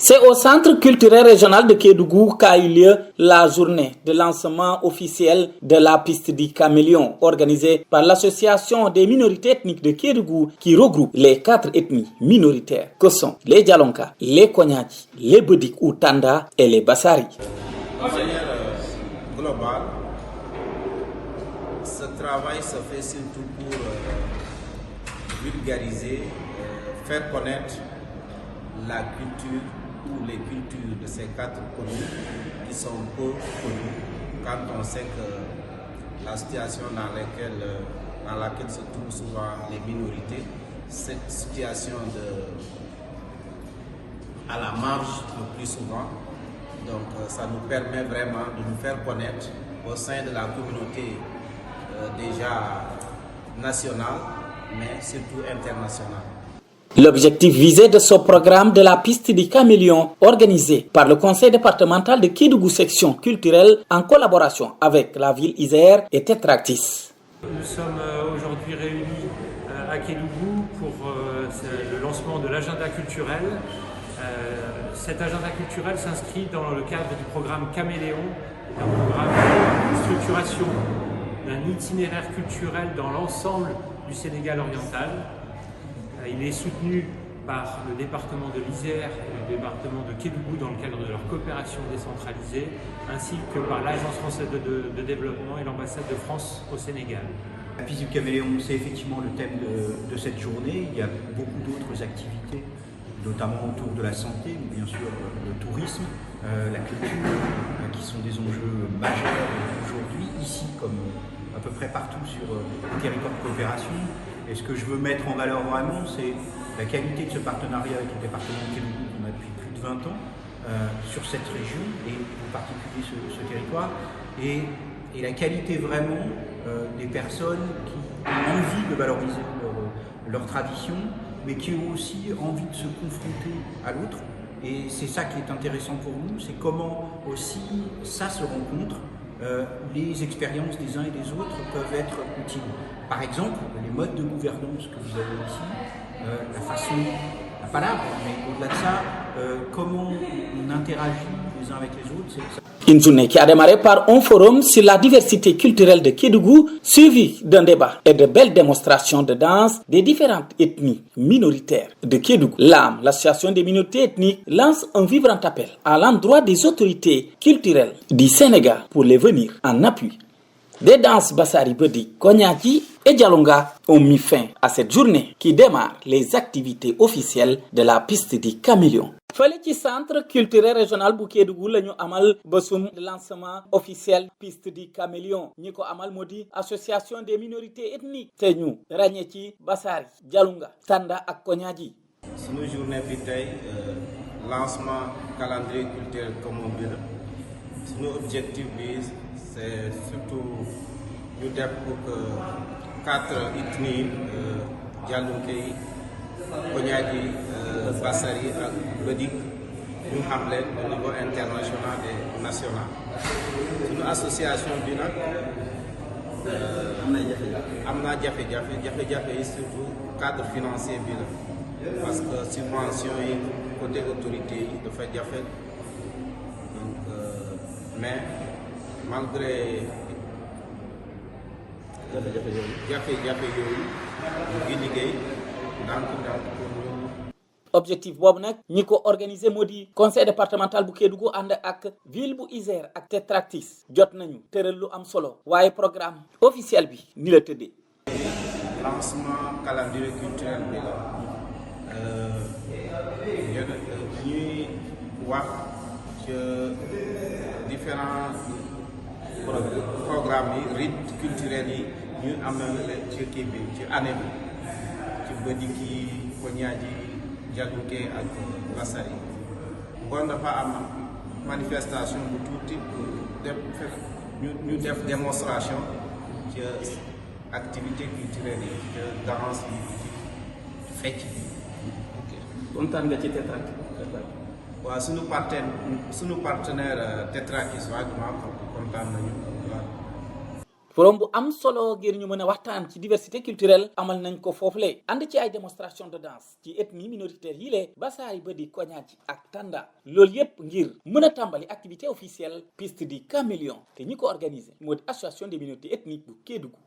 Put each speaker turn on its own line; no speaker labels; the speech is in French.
C'est au Centre culturel régional de Kédougou qu'a eu lieu la journée de lancement officiel de la piste du caméléon organisée par l'Association des minorités ethniques de Kédougou qui regroupe les 4 ethnies minoritaires que sont les Djalonka, les Konyadji, les Bedik ou Tanda et les Bassari.
De manière globale, ce travail se fait surtout pour vulgariser, faire connaître la culture ou les cultures de ces 4 communes qui sont peu connues quand on sait que la situation dans laquelle se trouvent souvent les minorités, cette situation à la marge le plus souvent. Donc ça nous permet vraiment de nous faire connaître au sein de la communauté déjà nationale, mais surtout internationale.
L'objectif visé de ce programme de la piste du caméléon, organisé par le conseil départemental de Kédougou section culturelle en collaboration avec la ville Isère, était Tetractis.
Nous sommes aujourd'hui réunis à Kédougou pour le lancement de l'agenda culturel. Cet agenda culturel s'inscrit dans le cadre du programme Caméléon, un programme de structuration d'un itinéraire culturel dans l'ensemble du Sénégal oriental. Il est soutenu par le département de l'Isère et le département de Kédougou dans le cadre de leur coopération décentralisée, ainsi que par l'Agence française de développement et l'ambassade de France au Sénégal.
La piste du caméléon, c'est effectivement le thème de cette journée. Il y a beaucoup d'autres activités, notamment autour de la santé, mais bien sûr le tourisme, la culture, qui sont des enjeux majeurs aujourd'hui, ici comme à peu près partout sur le territoire de coopération. Et ce que je veux mettre en valeur vraiment, c'est la qualité de ce partenariat avec le département de Kédougou qu'on a depuis plus de 20 ans sur cette région et en particulier ce territoire et la qualité vraiment des personnes qui ont envie de valoriser leur tradition mais qui ont aussi envie de se confronter à l'autre. Et c'est ça qui est intéressant pour nous, c'est comment aussi ça se rencontre. Les expériences des uns et des autres peuvent être utiles. Par exemple, les modes de gouvernance que vous avez ici, la façon, la palabre, mais au-delà de ça, comment on interagit les uns avec les autres, c'est ça.
Une journée qui a démarré par un forum sur la diversité culturelle de Kédougou, suivi d'un débat et de belles démonstrations de danse des différentes ethnies minoritaires de Kédougou. L'AM, l'association des minorités ethniques, lance un vibrant appel à l'endroit des autorités culturelles du Sénégal pour les venir en appui. Des danses Bassari Bedik, Konyadji et Djalonga ont mis fin à cette journée qui démarre les activités officielles de la piste du caméléon. fële ci centre culturel régional bu Kédougou la ñu amal bésum lancement officiel piste du caméléon ñi ko amal moo di association des minorités ethniques te ñu ràññee ci Bassari Djalonga Tanda ak Konyadji.
sunu journée bi tey lancement calendrier culturel commun bi la sunu objectif bi c'est surtout ñu def pour que 4 ethnies Djalonka yi Konyadji Bassari ak Bedik ñu xam leen au niveau international et national. Suñu association bi nag am na jafe-jafe yi surtout cadre financier bi la parce que subvention yi côté autorité yi dafa jafe donc mais malgré jafe-jafe yooyu ñu ngi liggéey ndànk pour
objectif boobu nag ñi ko organisé moo di conseil départemental bu Kédougou ànd ak ville bu Isère ak Tetractis jot nañu tëral lu am solo waaye programme officiel bi ni la tëddee.
lancement calendrier culturel bi la ñuy wax ci différents programmes yi rites culturels yi ñu am ci kii bi ci année bi ci Bedik yi Konyadji Djalonka ak Bassari kon dafa am manifestation bu tuuti pour ñu def démonstration ci activité culturelle yi ci danse yi ci fecc bi.
kontaan nga ci Tetractis.
waaw suñu partenaire Tetractis waaw kontaan nañu.
forum bu am solo ngir ñu mën a waxtaan ci diversité culturelle amal nañ ko foofule ànd ci ay démonstration de danse ci ethnie minoritaire yi lee Basaay ba di Koñaaji ak Tanda loolu yépp ngir mën a tàmbali activité officielle piste di caméléon te ñi ko organisé moo di association des minorités ethniques bu Kédougou.